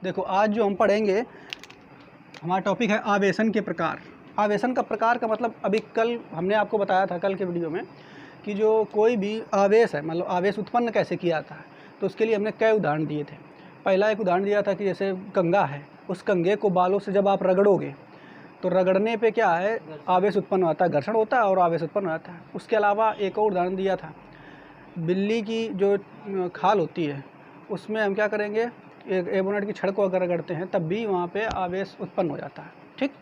देखो आज जो हम पढ़ेंगे, हमारा टॉपिक है आवेशन के प्रकार। आवेशन का प्रकार का मतलब अभी कल हमने आपको बताया था, कल के वीडियो में, कि जो कोई भी आवेश है, मतलब आवेश उत्पन्न कैसे किया जाता है, तो उसके लिए हमने कई उदाहरण दिए थे। पहला एक उदाहरण दिया था कि जैसे कंघा है, उस कंघे को बालों से जब आप रगड़ोगे तो रगड़ने पे क्या है, आवेश उत्पन्न होता है, घर्षण होता है और आवेश उत्पन्न होता है। उसके अलावा एक और उदाहरण दिया था, बिल्ली की जो खाल होती है उसमें हम क्या करेंगे, एक एबोनेट की छड़ को अगर रगड़ते हैं तब भी वहाँ पे आवेश उत्पन्न हो जाता है, ठीक।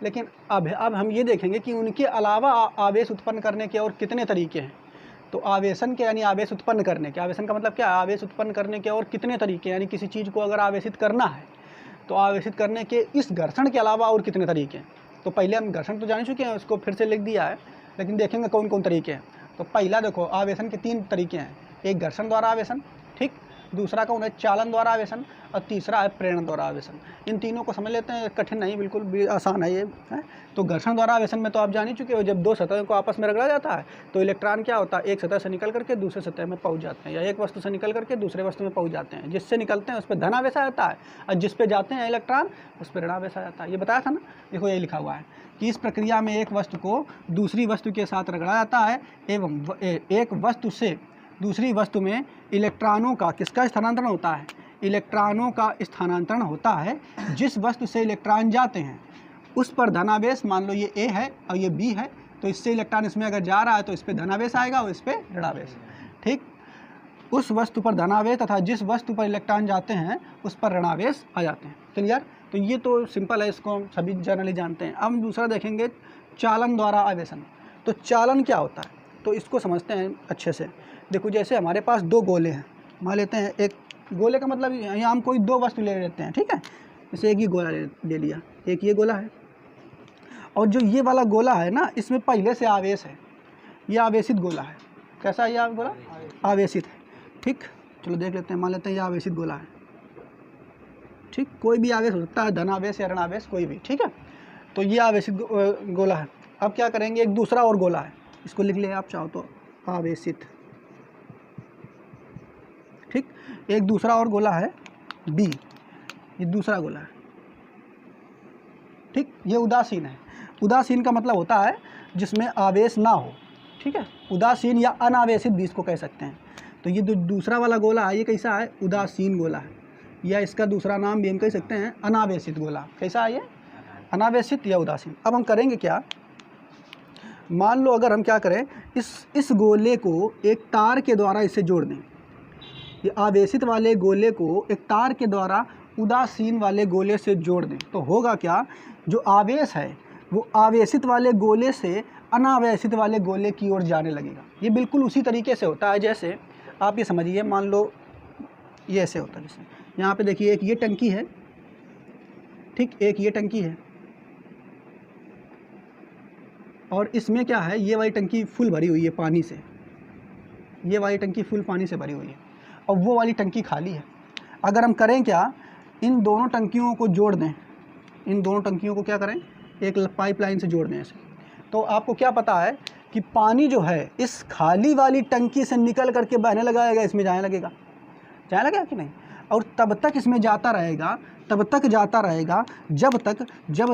लेकिन अब हम ये देखेंगे कि उनके अलावा आवेश उत्पन्न करने के और कितने तरीके हैं। तो आवेशन के यानी आवेश उत्पन्न करने के, आवेशन का मतलब क्या है, आवेश उत्पन्न करने के और कितने तरीके, यानी किसी चीज़ को अगर आवेशित करना है तो आवेशित करने के इस घर्षण के अलावा और कितने तरीके हैं। तो पहले हम घर्षण तो जान चुके हैं, उसको फिर से लिख दिया है, लेकिन देखेंगे कौन कौन तरीके हैं। तो पहला देखो, आवेशन के 3 तरीके हैं, एक घर्षण द्वारा आवेशन, ठीक, दूसरा कौन है, चालन द्वारा आवेशन, और तीसरा है प्रेरण द्वारा आवेशन। इन तीनों को समझ लेते हैं, कठिन नहीं, बिल्कुल भी आसान है ये है। तो घर्षण द्वारा आवेशन में तो आप जान ही चुके हो, जब 2 सतहों को आपस में रगड़ा जाता है तो इलेक्ट्रॉन क्या होता है, एक सतह से निकल करके दूसरे सतह में पहुंच जाते हैं, या एक वस्तु से निकल करके दूसरे वस्तु में पहुंच जाते हैं। जिससे निकलते हैं उस पर धन आवेश आ जाता है, और जिस पे जाते हैं इलेक्ट्रॉन उस पर ऋण आवेश आ जाता है। ये बताया था ना, देखो ये लिखा हुआ है कि इस प्रक्रिया में एक वस्तु को दूसरी वस्तु के साथ रगड़ा जाता है एवं एक वस्तु से दूसरी वस्तु में इलेक्ट्रॉनों का किसका स्थानांतरण होता है, इलेक्ट्रॉनों का स्थानांतरण होता है। जिस वस्तु से इलेक्ट्रॉन जाते हैं उस पर धनावेश, मान लो ये ए है और ये बी है, तो इससे इलेक्ट्रॉन इसमें अगर जा रहा है तो इस पर धनावेश आएगा और इस पर ऋणावेश, ठीक। उस वस्तु पर धनावेश तथा जिस वस्तु पर इलेक्ट्रॉन जाते हैं उस पर ऋणावेश आ जाते हैं। क्लियर? तो ये तो सिंपल है, इसको सभी जनरली जानते हैं। अब हम दूसरा देखेंगे, चालन द्वारा आवेशन। तो चालन क्या होता है, तो इसको समझते हैं अच्छे से। देखो जैसे हमारे पास 2 गोले हैं, मान लेते हैं, एक गोले का मतलब यहाँ हम कोई 2 वस्तु ले लेते हैं, ठीक है। जैसे एक ही गोला ले लिया, एक ये गोला है, और जो ये वाला गोला है ना, इसमें पहले से आवेश है, ये आवेशित गोला है। कैसा है ये गोला? आवेशित है, ठीक। चलो देख लेते हैं, मान लेते हैं ये आवेशित गोला है, ठीक। कोई भी आवेश हो सकता है, धनावेश या ऋणावेश, कोई भी, ठीक है। तो ये आवेशित गोला है। अब क्या करेंगे, एक दूसरा और गोला है, इसको लिख ले आप चाहो तो, आवेशित, ठीक। एक दूसरा और गोला है बी, ये दूसरा गोला है, ठीक। ये उदासीन है। उदासीन का मतलब होता है जिसमें आवेश ना हो, ठीक है। उदासीन या अनावेशित भी इसको कह सकते हैं। तो ये जो दूसरा वाला गोला है, ये कैसा है, उदासीन गोला है, या इसका दूसरा नाम भी हम कह सकते हैं अनावेशित गोला। कैसा है ये, अनावेशित या उदासीन। अब हम करेंगे क्या, मान लो अगर हम क्या करें, इस गोले को एक तार के द्वारा इसे जोड़ दें, ये आवेशित वाले गोले को एक तार के द्वारा उदासीन वाले गोले से जोड़ दें, तो होगा क्या, जो आवेश है वो आवेशित वाले गोले से अनावेशित वाले गोले की ओर जाने लगेगा। ये बिल्कुल उसी तरीके से होता है, जैसे आप ये समझिए, मान लो ये ऐसे होता है, जैसे यहाँ पे देखिए, एक ये टंकी है, ठीक, एक ये टंकी है, और इसमें क्या है, ये वाली टंकी फुल भरी हुई है पानी से, ये वाली टंकी फुल पानी से भरी हुई है, और वो वाली टंकी खाली है। अगर हम करें क्या, इन दोनों टंकियों को जोड़ दें, इन दोनों टंकियों को क्या करें, एक पाइपलाइन से जोड़ दें ऐसे, तो आपको क्या पता है कि पानी जो है इस खाली वाली टंकी से निकल करके बहने लगाएगा, इसमें जाने लगेगा, जाने लगेगा कि नहीं, और तब तक इसमें जाता रहेगा, तब तक जाता रहेगा जब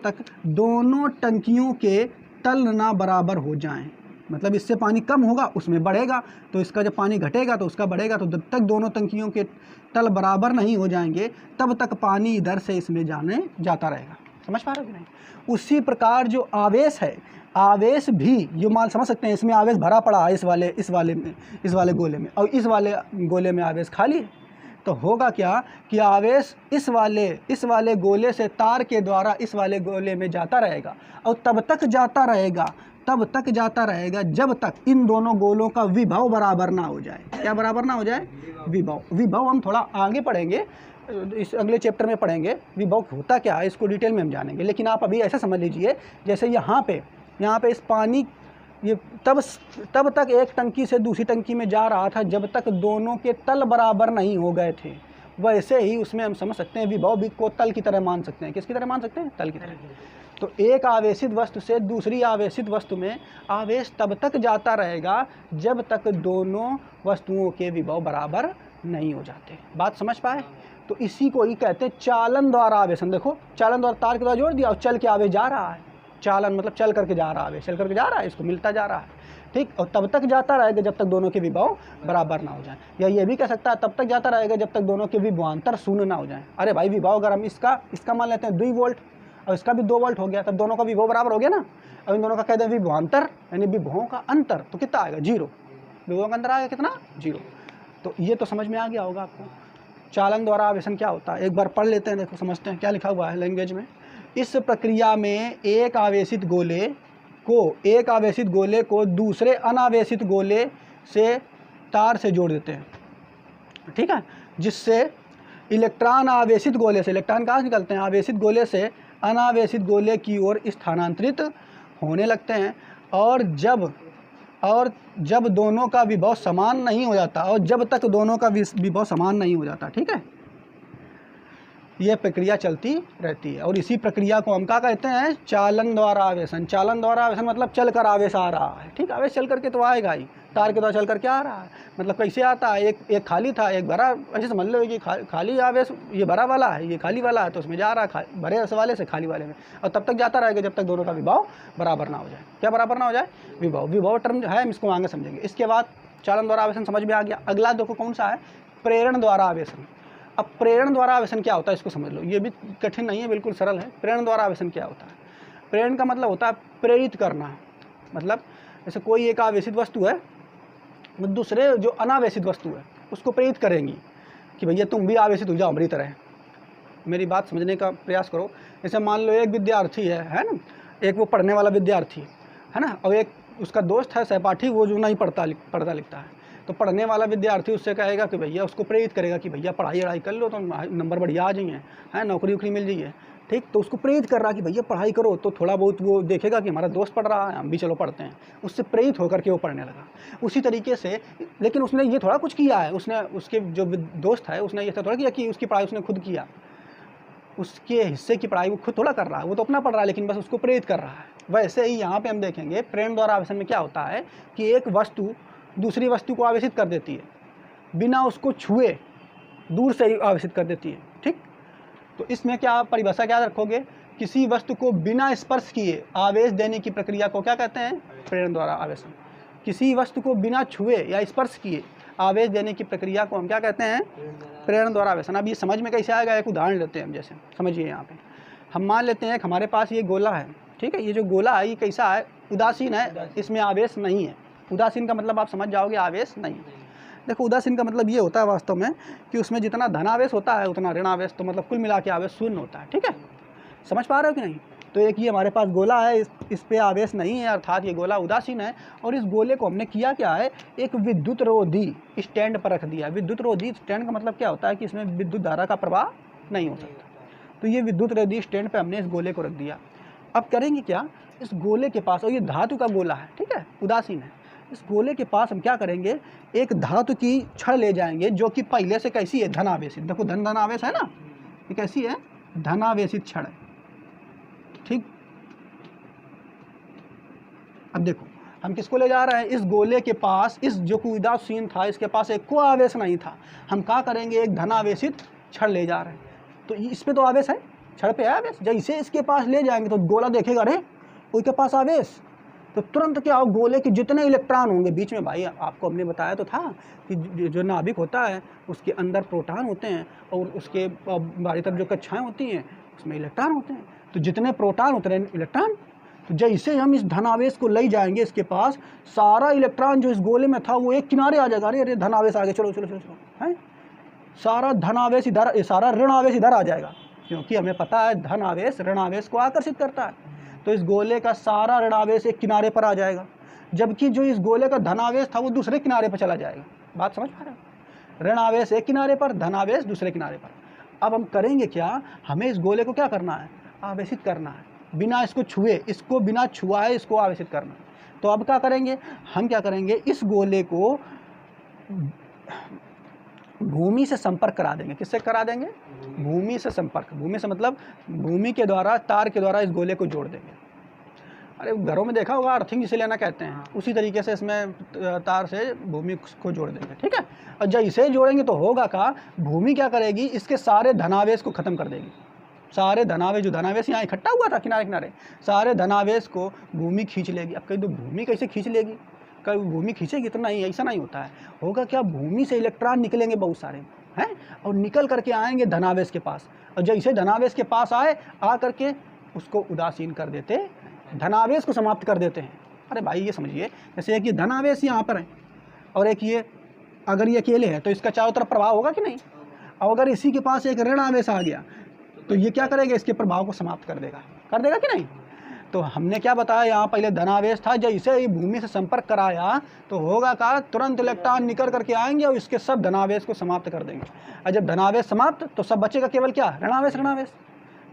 तक दोनों टंकियों के तल ना बराबर हो जाएं। मतलब इससे पानी कम होगा, उसमें बढ़ेगा, तो इसका जब पानी घटेगा तो उसका बढ़ेगा। तो जब तक दोनों टंकियों के तल बराबर नहीं हो जाएंगे तब तक पानी इधर से इसमें जाता रहेगा। समझ पा रहे हो कि नहीं? उसी प्रकार जो आवेश है, आवेश भी जो मान समझ सकते हैं, इसमें आवेश भरा पड़ा है, इस वाले गोले में, और इस वाले गोले में आवेश खाली है। तो होगा क्या कि आवेश इस वाले गोले से तार के द्वारा इस वाले गोले में जाता रहेगा, और तब तक जाता रहेगा जब तक इन दोनों गोलों का विभव बराबर ना हो जाए। क्या बराबर ना हो जाए? विभव हम थोड़ा आगे पढ़ेंगे, इस अगले चैप्टर में पढ़ेंगे विभव होता क्या है, इसको डिटेल में हम जानेंगे। लेकिन आप अभी ऐसा समझ लीजिए, जैसे यहाँ पे इस पानी, ये तब तक एक टंकी से दूसरी टंकी में जा रहा था जब तक दोनों के तल बराबर नहीं हो गए थे। वैसे ही उसमें हम समझ सकते हैं विभव भी को तल की तरह मान सकते हैं। किसकी तरह मान सकते हैं? तल की तरह। तो एक आवेशित वस्तु से दूसरी आवेशित वस्तु में आवेश तब तक जाता रहेगा जब तक दोनों वस्तुओं के विभव बराबर नहीं हो जाते। बात समझ पाए? तो इसी को ही कहते हैं चालन द्वारा आवेशन। देखो चालन द्वारा तार के द्वारा जोड़ दिया और चल के आवेश जा रहा है, चालन मतलब चल करके जा रहा है, आवेश चल करके जा रहा है, इसको मिलता जा रहा है, ठीक। और तब तक जाता रहेगा जब तक दोनों के विभव बराबर ना हो जाए, या ये भी कह सकता है तब तक जाता रहेगा जब तक दोनों के विभवांतर शून्य ना हो जाए। अरे भाई विभव अगर हम इसका मान लेते हैं 2 वोल्ट और इसका भी 2 वोल्ट हो गया, तब दोनों का विभव बराबर हो गया ना। अब इन दोनों का कह दें विभवांतर यानी विभवों का अंतर, तो कितना आएगा 0, विभवों का अंतर आएगा कितना 0। तो ये तो समझ में आ गया होगा आपको चालन द्वारा आवेशन क्या होता है। एक बार पढ़ लेते हैं, देखो समझते हैं क्या लिखा हुआ है लैंग्वेज में। इस प्रक्रिया में एक आवेशित गोले को दूसरे अनावेशित गोले से तार से जोड़ देते हैं, ठीक है, जिससे इलेक्ट्रॉन आवेशित गोले से, इलेक्ट्रॉन कहाँ से निकलते हैं, आवेशित गोले से अनावेशित गोले की ओर स्थानांतरित होने लगते हैं। और जब दोनों का विभव समान नहीं हो जाता, और जब तक दोनों का विभव समान नहीं हो जाता, ठीक है, यह प्रक्रिया चलती रहती है। और इसी प्रक्रिया को हम क्या कहते हैं, चालन द्वारा आवेशन। चालन द्वारा आवेशन मतलब चल कर आवेश आ रहा है, ठीक, आवेश चल करके तो आएगा ही, तार के द्वारा चल करके आ रहा है। मतलब कैसे आता है, एक खाली था एक भरा, ऐसे समझ लो कि खाली आवेश ये भरा वाला है, ये खाली वाला है, तो उसमें जा रहा है भरे वाले से खाली वाले में, और तब तक जाता रहेगा जब तक दोनों का विभव बराबर ना हो जाए। क्या बराबर ना हो जाए, विभव टर्म है, हम इसको आगे समझेंगे। इसके बाद चालन द्वारा आवेशन समझ में आ गया। अगला देखो कौन सा है, प्रेरण द्वारा आवेशन। अब प्रेरण द्वारा आवेशन क्या होता है इसको समझ लो, ये भी कठिन नहीं है, बिल्कुल सरल है। प्रेरण द्वारा आवेशन क्या होता है, प्रेरण का मतलब होता है प्रेरित करना। मतलब जैसे कोई एक आवेशित वस्तु है, दूसरे जो अनावेशित वस्तु है उसको प्रेरित करेंगी कि भैया तुम भी आवेशित हो जाओ हमारी तरह। मेरी बात समझने का प्रयास करो। जैसे मान लो एक विद्यार्थी है ना, एक वो पढ़ने वाला विद्यार्थी है ना, और एक उसका दोस्त है सहपाठी, वो जो नहीं पढ़ता लिखता है। तो पढ़ने वाला विद्यार्थी उससे कहेगा कि भैया, उसको प्रेरित करेगा कि भैया पढ़ाई कर लो तो नंबर बढ़िया आ जाइए, है नौकरी वोकरी मिल जाइए, ठीक। तो उसको प्रेरित कर रहा कि भैया पढ़ाई करो, तो थोड़ा बहुत वो देखेगा कि हमारा दोस्त पढ़ रहा है, हम भी चलो पढ़ते हैं, उससे प्रेरित होकर के वो पढ़ने लगा। उसी तरीके से, लेकिन उसने ये थोड़ा कुछ किया है, उसने उसके जो दोस्त है उसने ये थोड़ा किया कि उसकी पढ़ाई उसने खुद किया, उसके हिस्से की पढ़ाई वो खुद थोड़ा कर रहा है, वो तो अपना पढ़ रहा है, लेकिन बस उसको प्रेरित कर रहा है। वैसे ही यहाँ पे हम देखेंगे प्रेरण द्वारा आवेशन में क्या होता है कि एक वस्तु दूसरी वस्तु को आवेशित कर देती है, बिना उसको छुए दूर से ही आवेशित कर देती है, ठीक। तो इसमें क्या परिभाषा क्या रखोगे, किसी वस्तु को बिना स्पर्श किए आवेश देने की प्रक्रिया को क्या कहते हैं, प्रेरण द्वारा आवेशन। किसी वस्तु को बिना छुए या स्पर्श किए आवेश देने की प्रक्रिया को हम क्या कहते हैं, प्रेरण द्वारा आवेशन। अब ये समझ में कैसे आएगा, एक उदाहरण लेते हैं हम। जैसे समझिए यहाँ पे हम मान लेते हैं कि हमारे पास ये गोला है, ठीक है, ये जो गोला है ये कैसा है, उदासीन है, इसमें आवेश नहीं है। उदासीन का मतलब आप समझ जाओगे, आवेश नहीं। देखो उदासीन का मतलब ये होता है वास्तव में कि उसमें जितना धनावेश होता है उतना ऋणावेश, तो मतलब कुल मिला के आवेश शून्य होता है, ठीक है। समझ पा रहे हो कि नहीं। तो एक ये हमारे पास गोला है, इस पे आवेश नहीं है, अर्थात ये गोला उदासीन है। और इस गोले को हमने किया क्या है, एक विद्युत रोधी स्टैंड पर रख दिया। विद्युत रोधी स्टैंड का मतलब क्या होता है कि इसमें विद्युत धारा का प्रवाह नहीं हो सकता। तो ये विद्युत रोधी स्टैंड पर हमने इस गोले को रख दिया। अब करेंगे क्या, इस गोले के पास, और ये धातु का गोला है, ठीक है, उदासीन है, इस गोले के पास हम क्या करेंगे, एक धातु की छड़ ले जाएंगे जो कि पहले से कैसी है, धनावेशित। देखो धनावेश है ना, ये कैसी है, धनावेशित छड़ है, ठीक। अब देखो हम किसको ले जा रहे हैं, इस गोले के पास, इस जो कि उदासीन था, इसके पास एक कोई आवेश नहीं था। हम क्या करेंगे, एक धनावेशित छड़ ले जा रहे हैं। तो इस पे तो आवेश है, छड़ पे है आवेश। जैसे इसके पास ले जाएंगे तो गोला देखेगा, अरे उसके पास आवेश, तो तुरंत क्या हो, गोले के जितने इलेक्ट्रॉन होंगे बीच में, भाई आपको हमने बताया तो था कि जो नाभिक होता है उसके अंदर प्रोटॉन होते हैं और उसके बाहरी तरफ जो कक्षाएं होती हैं उसमें इलेक्ट्रॉन होते हैं। तो जितने प्रोटॉन होते हैं इलेक्ट्रॉन, तो जैसे हम इस धनावेश को ले जाएंगे, इसके पास सारा इलेक्ट्रॉन जो इस गोले में था वो एक किनारे आ जाएगा। अरे धनावेश आ गया, चलो चलो चलो चलो, है सारा धनावेश इधर, सारा ऋणावेश इधर आ जाएगा, क्योंकि हमें पता है धनावेश ऋणावेश को आकर्षित करता है। तो इस गोले का सारा ऋणावेश एक किनारे पर आ जाएगा, जबकि जो इस गोले का धनावेश था वो दूसरे किनारे पर चला जाएगा। बात समझ पा रहे हो, ऋणावेश एक किनारे पर, धनावेश दूसरे किनारे पर। अब हम करेंगे क्या, हमें इस गोले को क्या करना है, आवेशित करना है, बिना इसको छुए, इसको बिना छुआए इसको आवेशित करना है। तो अब क्या करेंगे, हम क्या करेंगे, इस गोले को भूमि से संपर्क करा देंगे। किससे करा देंगे, भूमि से संपर्क। भूमि से मतलब भूमि के द्वारा, तार के द्वारा इस गोले को जोड़ देंगे। अरे घरों में देखा होगा अर्थिंग जिसे लेना कहते हैं, उसी तरीके से इसमें तार से भूमि को जोड़ देंगे, ठीक है। और जब इसे जोड़ेंगे तो होगा क्या, भूमि क्या करेगी, इसके सारे धनावेश को ख़त्म कर देगी। सारे धनावेश, जो धनावेश यहाँ इकट्ठा हुआ था किनारे किनारे, सारे धनावेश को भूमि खींच लेगी। अब कहीं तो भूमि कैसे खींच लेगी, कभी भूमि खींचेगी तो नहीं, ऐसा नहीं होता है। होगा क्या, भूमि से इलेक्ट्रॉन निकलेंगे बहुत सारे हैं, और निकल करके आएंगे धनावेश के पास, और जैसे धनावेश के पास आए, आ करके उसको उदासीन कर देते, धनावेश को समाप्त कर देते हैं। अरे भाई ये समझिए, जैसे एक ये धनावेश यहाँ पर है और एक ये, अगर ये अकेले है तो इसका चारों तरफ प्रभाव होगा कि नहीं, और अगर इसी के पास एक ऋण आवेश आ गया तो ये क्या करेगा, इसके प्रभाव को समाप्त कर देगा कि नहीं। तो हमने क्या बताया, यहाँ पहले धनावेश था, जैसे ही भूमि से संपर्क कराया तो होगा का, तुरंत इलेक्ट्रॉन निकल करके आएंगे और इसके सब धनावेश को समाप्त कर देंगे। और जब धनावेश समाप्त तो सब बचेगा केवल क्या, ऋणावेश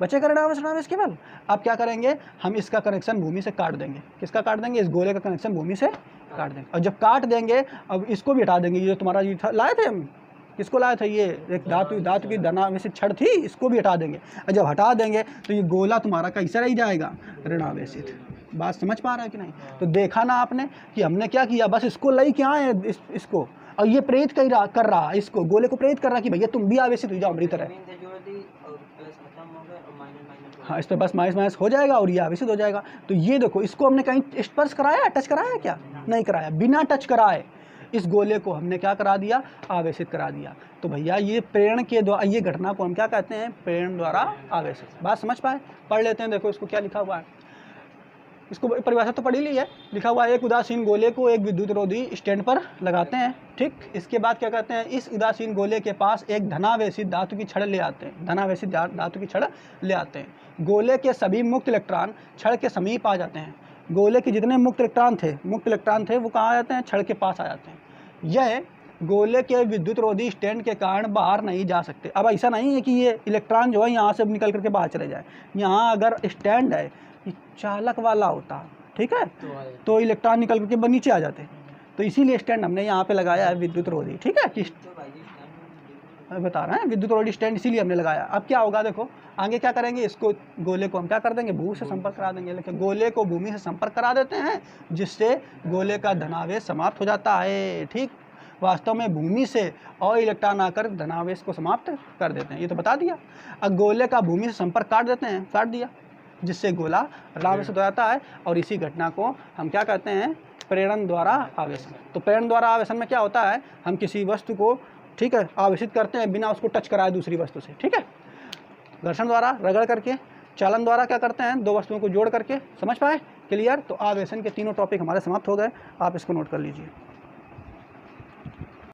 बचेगा, ऋणावेश केवल। अब क्या करेंगे, हम इसका कनेक्शन भूमि से काट देंगे। किसका काट देंगे, इस गोले का कनेक्शन भूमि से काट देंगे। और जब काट देंगे, अब इसको भी हटा देंगे। ये जो तुम्हारा ये लाए थे हम, किसको लाए थे, ये एक धातु की धनावेशित छड़ थी, इसको भी हटा देंगे। और जब हटा देंगे तो ये गोला तुम्हारा कैसा रह जाएगा, ऋणावेशित। बात समझ पा रहे हैं कि नहीं। तो देखा ना आपने कि हमने क्या किया, बस इसको लाई क्या है, इसको, और ये प्रेरित कर रहा, इसको गोले को प्रेरित कर रहा कि भैया तुम भी आवेशित हो जाओ मेरी तरह। हाँ, इस पर बस माइनस माइनस हो जाएगा और ये आवेशित हो जाएगा। तो ये देखो, इसको हमने कहीं स्पर्श कराया, टच कराया क्या, नहीं कराया। बिना टच कराए इस गोले को हमने क्या करा दिया, आवेशित करा दिया। तो भैया ये प्रेरण के द्वारा, ये घटना को हम क्या कहते हैं, प्रेरण द्वारा आवेशित। बात समझ पाए, पढ़ लेते हैं। देखो इसको क्या लिखा हुआ है, इसको परिभाषा तो पढ़ी ली है। लिखा हुआ है, एक उदासीन गोले को एक विद्युतरोधी स्टैंड पर लगाते हैं, ठीक। इसके बाद क्या कहते हैं, इस उदासीन गोले के पास एक धनावेशित धातु की छड़ ले आते हैं, धनावेशित धातु की छड़ ले आते हैं। गोले के सभी मुक्त इलेक्ट्रॉन छड़ के समीप आ जाते हैं। गोले के जितने मुक्त इलेक्ट्रॉन थे वो कहाँ आ जाते हैं, छड़ के पास आ जाते हैं। यह गोले के विद्युतरोधी स्टैंड के कारण बाहर नहीं जा सकते। अब ऐसा नहीं है कि ये इलेक्ट्रॉन जो है यहाँ से निकल करके बाहर चले जाए। यहाँ अगर स्टैंड है, ये चालक वाला होता, ठीक है, तो इलेक्ट्रॉन निकल करके नीचे आ जाते। तो इसीलिए स्टैंड हमने यहाँ पे लगाया है विद्युतरोधी, ठीक है। बता रहे हैं विद्युतरोधी स्टैंड इसीलिए हमने लगाया। अब क्या होगा, देखो आगे क्या करेंगे, इसको गोले को हम क्या कर देंगे, भूमि से संपर्क करा देंगे। लेकिन गोले को भूमि से संपर्क करा देते हैं, जिससे गोले का धनावेश समाप्त हो जाता है, ठीक। वास्तव में भूमि से और इलेक्ट्रॉन आकर धनावेश को समाप्त कर देते हैं, ये तो बता दिया। अब गोले का भूमि से संपर्क काट देते हैं, काट दिया, जिससे गोला ऋणावेशित हो जाता है। और इसी घटना को हम क्या कहते हैं, प्रेरण द्वारा आवेशन। तो प्रेरण द्वारा आवेशन में क्या होता है, हम किसी वस्तु को, ठीक है, आवेशित करते हैं बिना उसको टच कराए दूसरी वस्तु से, ठीक है। घर्षण द्वारा, रगड़ करके, चालन द्वारा क्या करते हैं, दो वस्तुओं को जोड़ करके। समझ पाए, क्लियर। तो आवेशन के तीनों टॉपिक हमारे समाप्त हो गए, आप इसको नोट कर लीजिए।